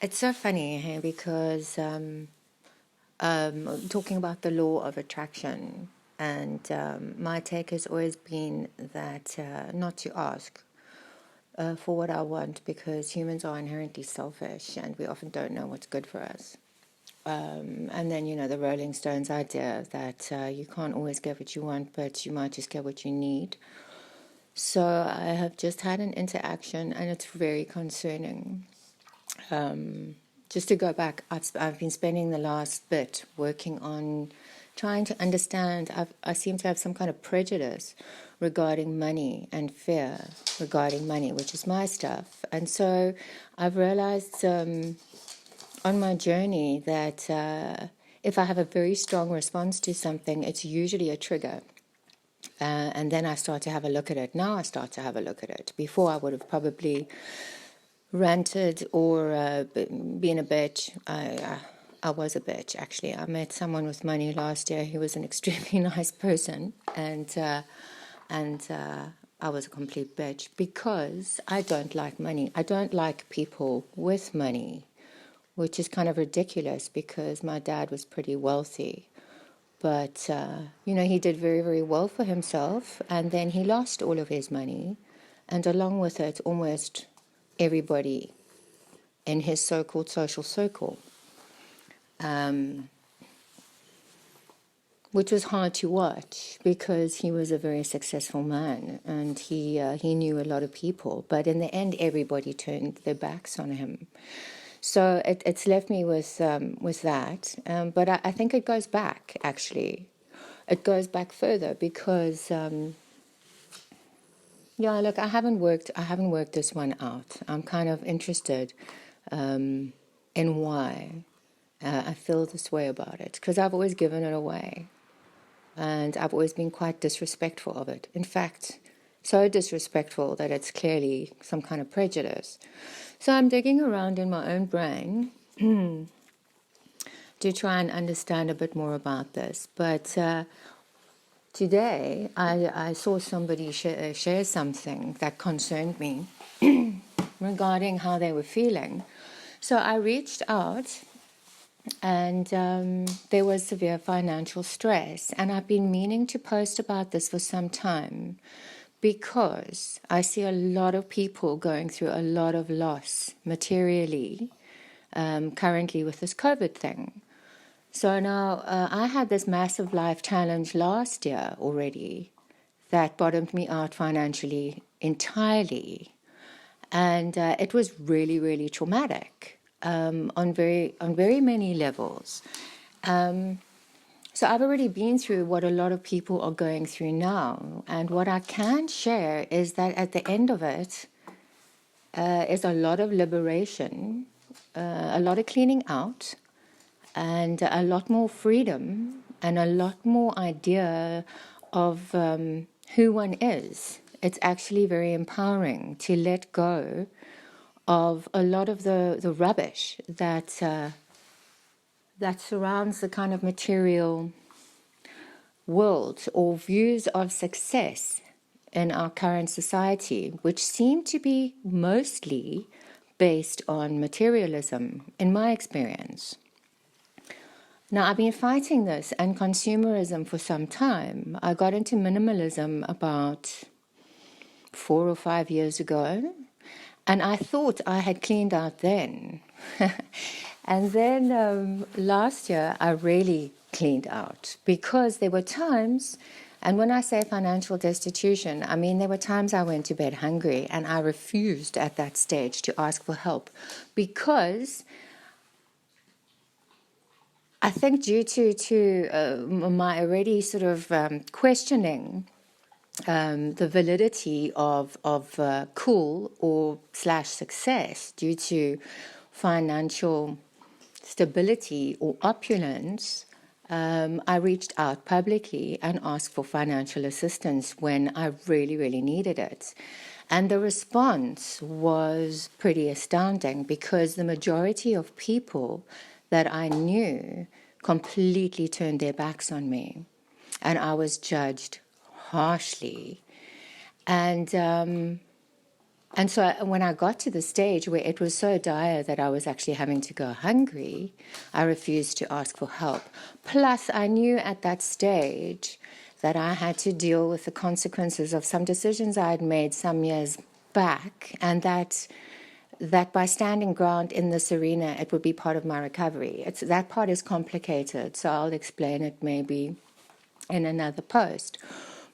It's so funny, hey, because talking about the law of attraction, and my take has always been that not to ask for what I want because humans are inherently selfish and we often don't know what's good for us. And then, the Rolling Stones idea that you can't always get what you want, but you might just get what you need. So I have just had an interaction and it's very concerning. Just to go back, I've been spending the last bit working on trying to understand. I seem to have some kind of prejudice regarding money and fear regarding money, which is my stuff. And so I've realized on my journey that if I have a very strong response to something, it's usually a trigger. And then I start to have a look at it. Now I start to have a look at it. Before I would have probably ranted or been a bitch. I was a bitch, actually. I met someone with money last year. He was an extremely nice person, and I was a complete bitch because I don't like money. I don't like people with money, which is kind of ridiculous because my dad was pretty wealthy. But, he did very, very well for himself, and then he lost all of his money, and along with it, almost everybody in his so-called social circle, which was hard to watch because he was a very successful man and he knew a lot of people. But in the end, everybody turned their backs on him. So it's left me with that. But I think it goes back, actually. It goes back further because, look, I haven't worked this one out. I'm kind of interested in why I feel this way about it because I've always given it away and I've always been quite disrespectful of it. In fact, so disrespectful that it's clearly some kind of prejudice. So I'm digging around in my own brain to try and understand a bit more about this. But today I saw somebody share something that concerned me regarding how they were feeling. So I reached out and there was severe financial stress. And I've been meaning to post about this for some time because I see a lot of people going through a lot of loss materially currently with this COVID thing. So now I had this massive life challenge last year already that bottomed me out financially entirely. And it was really, really traumatic on very many levels. So I've already been through what a lot of people are going through now. And what I can share is that at the end of it is a lot of liberation, a lot of cleaning out, and a lot more freedom and a lot more idea of who one is. It's actually very empowering to let go of a lot of the rubbish that that surrounds the kind of material world or views of success in our current society, which seem to be mostly based on materialism, in my experience. Now, I've been fighting this and consumerism for some time. I got into minimalism about 4 or 5 years ago, and I thought I had cleaned out then. And then last year, I really cleaned out because there were times, and when I say financial destitution, I mean there were times I went to bed hungry and I refused at that stage to ask for help because I think due to my already sort of questioning the validity of cool or / success due to financial stability or opulence, I reached out publicly and asked for financial assistance when I really, really needed it. And the response was pretty astounding because the majority of people that I knew completely turned their backs on me. And I was judged harshly. And And so when I got to the stage where it was so dire that I was actually having to go hungry, I refused to ask for help. Plus, I knew at that stage that I had to deal with the consequences of some decisions I had made some years back, and that by standing ground in this arena, it would be part of my recovery. That part is complicated, so I'll explain it maybe in another post.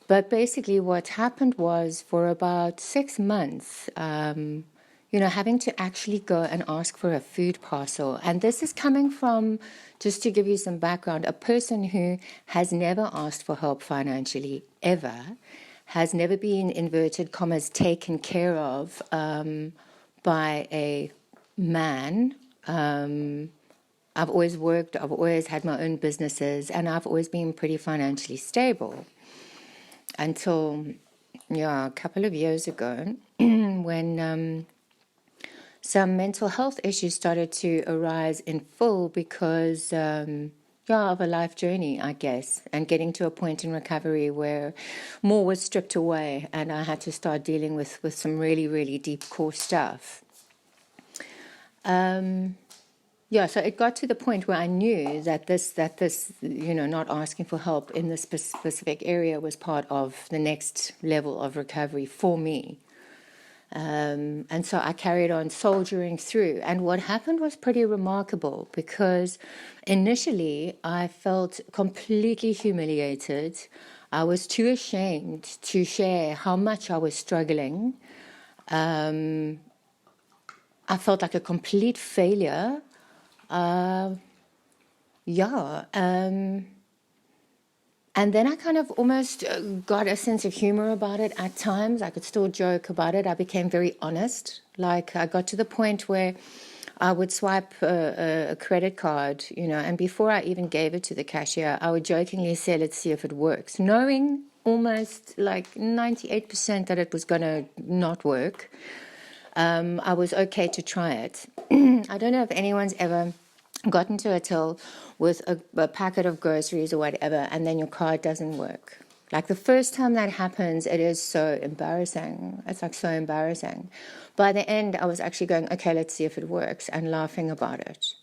But basically, what happened was for about 6 months, having to actually go and ask for a food parcel. And this is coming from, just to give you some background, a person who has never asked for help financially, ever, has never been, inverted commas, taken care of by a man. I've always worked, I've always had my own businesses, and I've always been pretty financially stable. Until, a couple of years ago, when some mental health issues started to arise in full because, of a life journey, I guess, and getting to a point in recovery where more was stripped away and I had to start dealing with some really, really deep core stuff. So it got to the point where I knew that this, not asking for help in this specific area was part of the next level of recovery for me. And so I carried on soldiering through. And what happened was pretty remarkable because initially I felt completely humiliated. I was too ashamed to share how much I was struggling. I felt like a complete failure. And then I kind of almost got a sense of humor about it at times. I could still joke about it. I became very honest. Like I got to the point where I would swipe a credit card, and before I even gave it to the cashier, I would jokingly say, let's see if it works, knowing almost like 98% that it was going to not work. I was okay to try it. I don't know if anyone's ever gotten to a till with a packet of groceries or whatever, and then your card doesn't work. Like the first time that happens, it is so embarrassing. It's like so embarrassing. By the end, I was actually going, okay, let's see if it works, and laughing about it.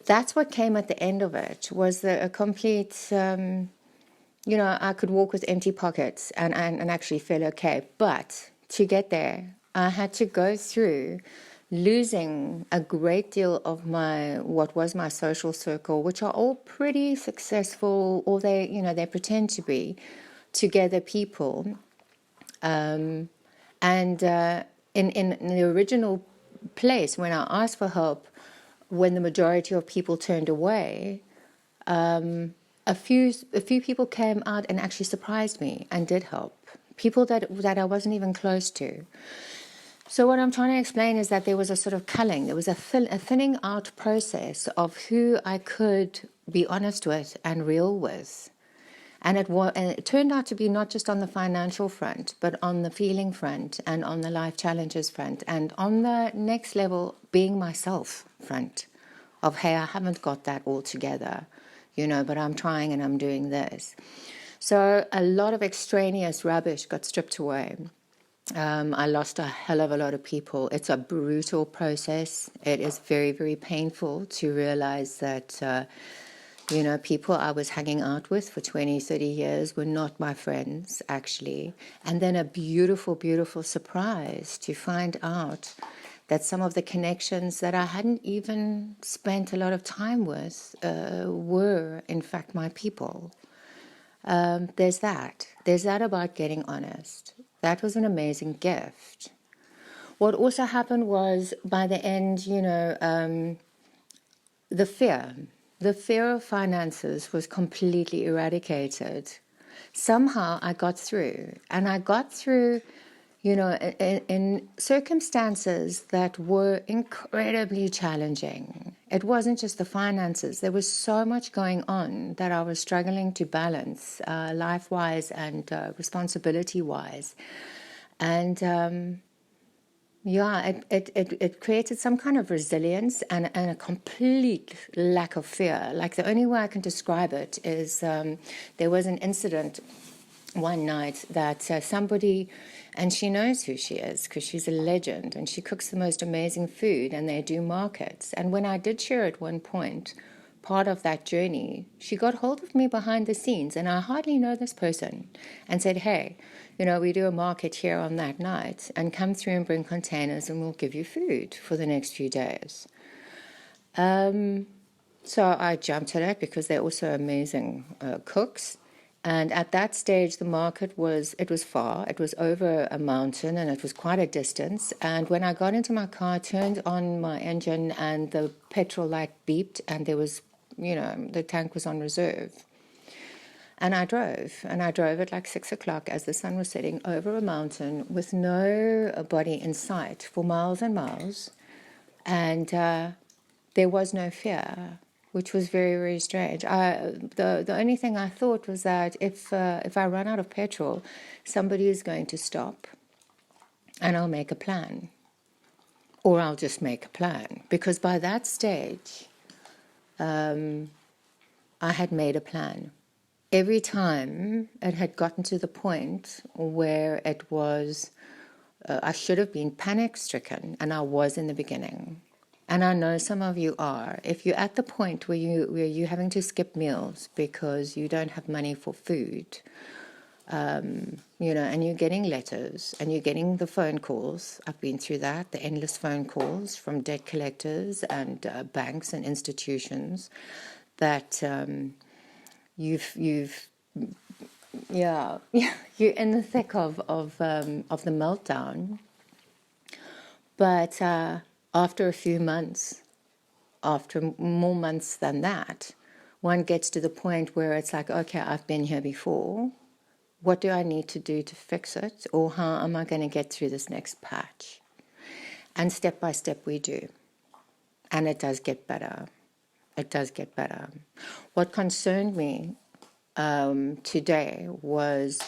That's what came at the end of it, was a complete, I could walk with empty pockets and actually feel okay. But to get there, I had to go through losing a great deal of what was my social circle, which are all pretty successful, or they pretend to be together people. And in the original place, when I asked for help, when the majority of people turned away, a few people came out and actually surprised me and did help. People that I wasn't even close to. So what I'm trying to explain is that there was a sort of culling. There was a thinning out process of who I could be honest with and real with. And it turned out to be not just on the financial front, but on the feeling front and on the life challenges front and on the next level, being myself front of, hey, I haven't got that all together, but I'm trying and I'm doing this. So a lot of extraneous rubbish got stripped away. I lost a hell of a lot of people. It's a brutal process. It is very, very painful to realize that, people I was hanging out with for 20, 30 years were not my friends, actually. And then a beautiful, beautiful surprise to find out that some of the connections that I hadn't even spent a lot of time with were, in fact, my people. There's that. There's that about getting honest. That was an amazing gift. What also happened was, by the end, the fear of finances was completely eradicated. Somehow I got through, and I got through, in circumstances that were incredibly challenging. It wasn't just the finances. There was so much going on that I was struggling to balance, life-wise and responsibility-wise. And it created some kind of resilience and a complete lack of fear. Like the only way I can describe it is there was an incident one night that somebody, and she knows who she is because she's a legend and she cooks the most amazing food and they do markets. And when I did share at one point part of that journey, she got hold of me behind the scenes, and I hardly know this person, and said, hey, we do a market here on that night, and come through and bring containers and we'll give you food for the next few days. So I jumped at it because they're also amazing cooks. And at that stage, the market was far. It was over a mountain and it was quite a distance. And when I got into my car, I turned on my engine and the petrol light beeped and there was, the tank was on reserve. And I drove at like 6 o'clock as the sun was setting over a mountain with no body in sight for miles and miles. And there was no fear, which was very, very strange. The only thing I thought was that if I run out of petrol, somebody is going to stop and I'll make a plan. Or I'll just make a plan. Because by that stage, I had made a plan. Every time it had gotten to the point where it was, I should have been panic-stricken, and I was in the beginning. And I know some of you are. If you're at the point where you're having to skip meals because you don't have money for food, and you're getting letters and you're getting the phone calls. I've been through that, the endless phone calls from debt collectors and banks and institutions that you're in the thick of the meltdown. But after a few months, after more months than that, one gets to the point where it's like, okay, I've been here before. What do I need to do to fix it? Or how am I going to get through this next patch? And step by step we do. And it does get better. It does get better. What concerned me today was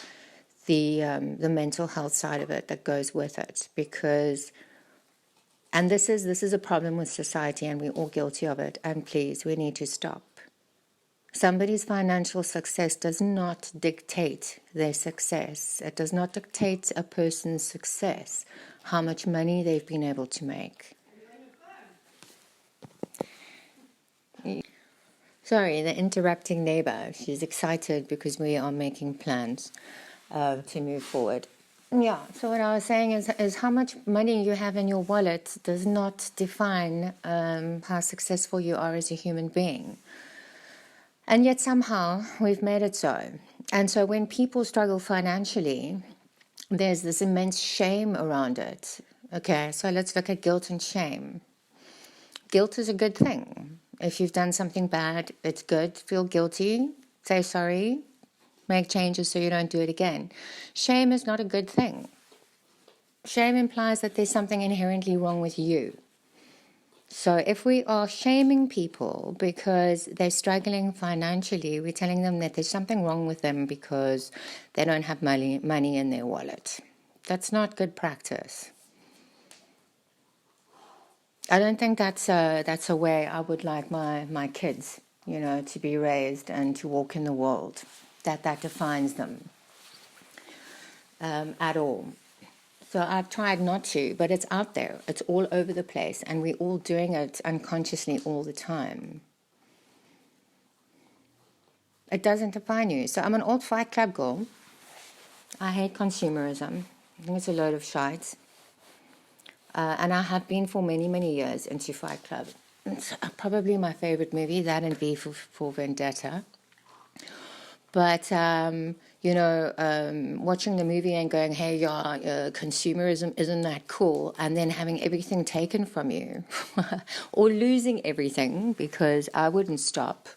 the mental health side of it that goes with it, because, and this is a problem with society, and we're all guilty of it. And please, we need to stop. Somebody's financial success does not dictate their success. It does not dictate a person's success, how much money they've been able to make. Sorry, the interrupting neighbor. She's excited because we are making plans to move forward. Yeah, so what I was saying is how much money you have in your wallet does not define how successful you are as a human being. And yet somehow we've made it so. And so when people struggle financially, there's this immense shame around it. Okay, so let's look at guilt and shame. Guilt is a good thing. If you've done something bad, it's good. Feel guilty, say sorry, make changes so you don't do it again. Shame is not a good thing. Shame implies that there's something inherently wrong with you. So if we are shaming people because they're struggling financially, we're telling them that there's something wrong with them because they don't have money in their wallet. That's not good practice. I don't think that's a way I would like my kids, to be raised and to walk in the world, that defines them at all. So I've tried not to, but it's out there. It's all over the place, and we're all doing it unconsciously all the time. It doesn't define you. So I'm an old Fight Club girl. I hate consumerism. I think it's a load of shite. And I have been for many, many years into Fight Club. It's probably my favorite movie, that and V for Vendetta. But, watching the movie and going, hey, consumerism isn't that cool, and then having everything taken from you or losing everything because I wouldn't stop.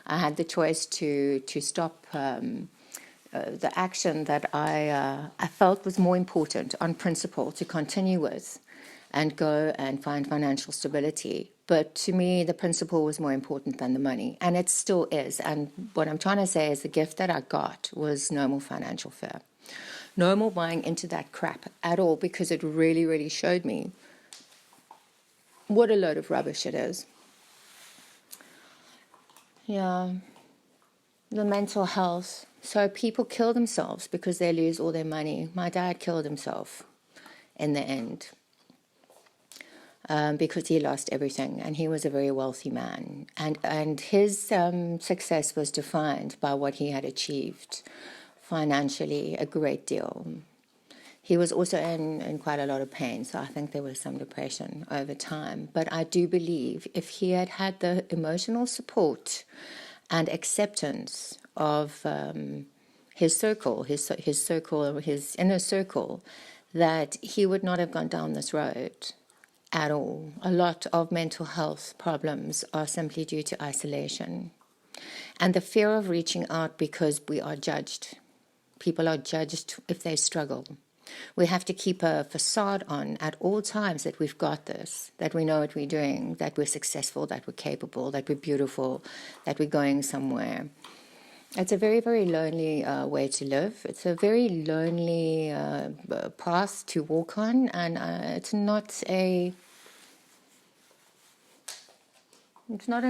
I had the choice to stop the action that I felt was more important on principle to continue with and go and find financial stability. But to me, the principle was more important than the money, and it still is. And what I'm trying to say is the gift that I got was no more financial fear. No more buying into that crap at all, because it really, really showed me what a load of rubbish it is. Yeah. the mental health. So people kill themselves because they lose all their money. My dad killed himself in the end because he lost everything, and he was a very wealthy man. And his success was defined by what he had achieved financially, a great deal. He was also in quite a lot of pain, so I think there was some depression over time. But I do believe if he had had the emotional support and acceptance of his circle, his inner circle, that he would not have gone down this road at all. A lot of mental health problems are simply due to isolation and the fear of reaching out because we are judged. People are judged if they struggle. We have to keep a facade on at all times that we've got this, that we know what we're doing, that we're successful, that we're capable, that we're beautiful, that we're going somewhere. It's a very, very lonely way to live. It's a very lonely path to walk on, and it's not an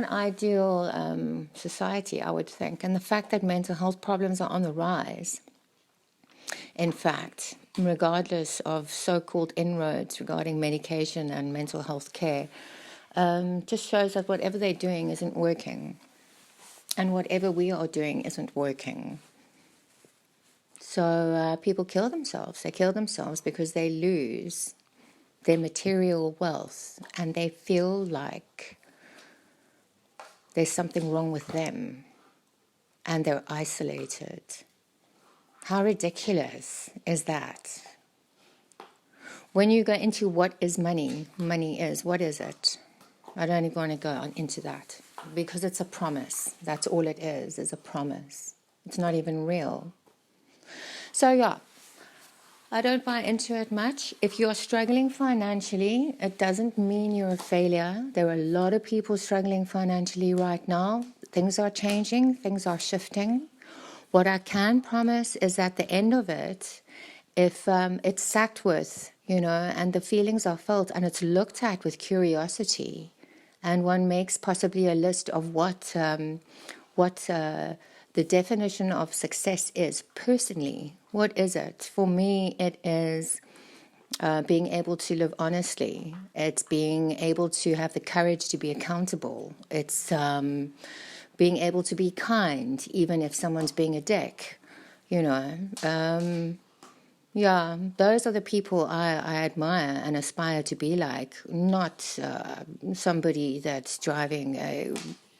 ideal society, I would think. And the fact that mental health problems are on the rise, in fact, regardless of so-called inroads regarding medication and mental health care, just shows that whatever they're doing isn't working. And whatever we are doing isn't working. So people kill themselves. They kill themselves because they lose their material wealth and they feel like there's something wrong with them and they're isolated. How ridiculous is that? When you go into what is money, what is it? I don't even want to go into that because it's a promise. That's all it is a promise. It's not even real. So yeah, I don't buy into it much. If you're struggling financially, it doesn't mean you're a failure. There are a lot of people struggling financially right now. Things are changing, things are shifting. What I can promise is at the end of it, if it's sat with, and the feelings are felt and it's looked at with curiosity, and one makes possibly a list of what the definition of success is personally. What is it? For me, it is being able to live honestly. It's being able to have the courage to be accountable. It's being able to be kind, even if someone's being a dick, Yeah, those are the people I admire and aspire to be like, not somebody that's driving a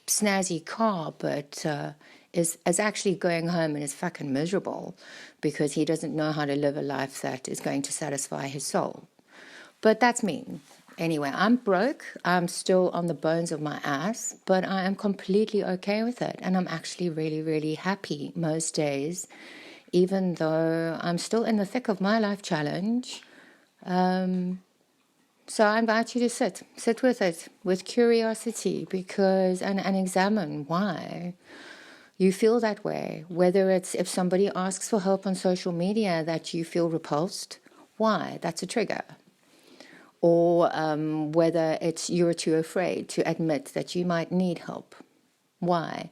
snazzy car, but is actually going home and is fucking miserable because he doesn't know how to live a life that is going to satisfy his soul. But that's me. Anyway, I'm broke. I'm still on the bones of my ass, but I am completely okay with it. And I'm actually really, really happy most days, even though I'm still in the thick of my life challenge. So I invite you to sit with it with curiosity and examine why you feel that way. Whether it's if somebody asks for help on social media that you feel repulsed, why? That's a trigger. Or whether it's you're too afraid to admit that you might need help. Why?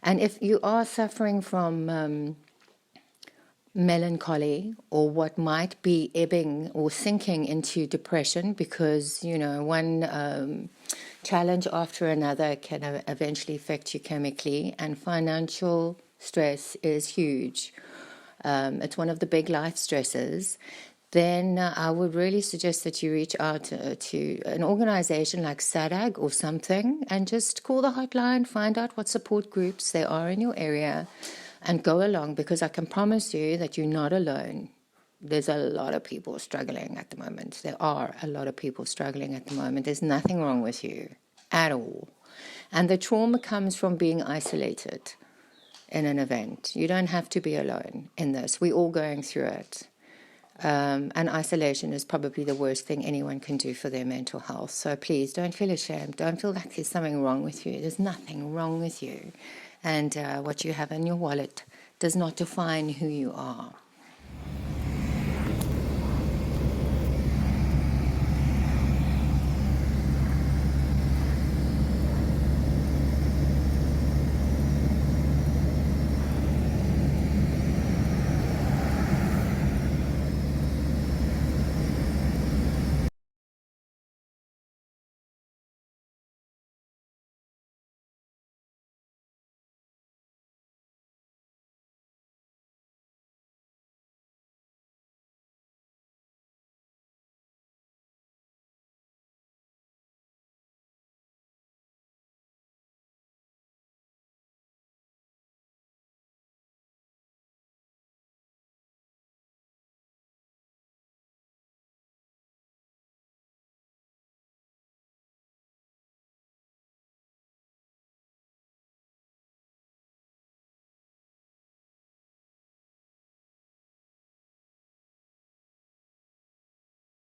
And if you are suffering from melancholy or what might be ebbing or sinking into depression because, one challenge after another can eventually affect you chemically, and financial stress is huge. It's one of the big life stresses. Then I would really suggest that you reach out to an organization like SADAG or something and just call the hotline, find out what support groups there are in your area and go along, because I can promise you that you're not alone. There's a lot of people struggling at the moment. There are a lot of people struggling at the moment. There's nothing wrong with you at all. And the trauma comes from being isolated in an event. You don't have to be alone in this. We're all going through it. And isolation is probably the worst thing anyone can do for their mental health. So please don't feel ashamed. Don't feel like there's something wrong with you. There's nothing wrong with you. And what you have in your wallet does not define who you are.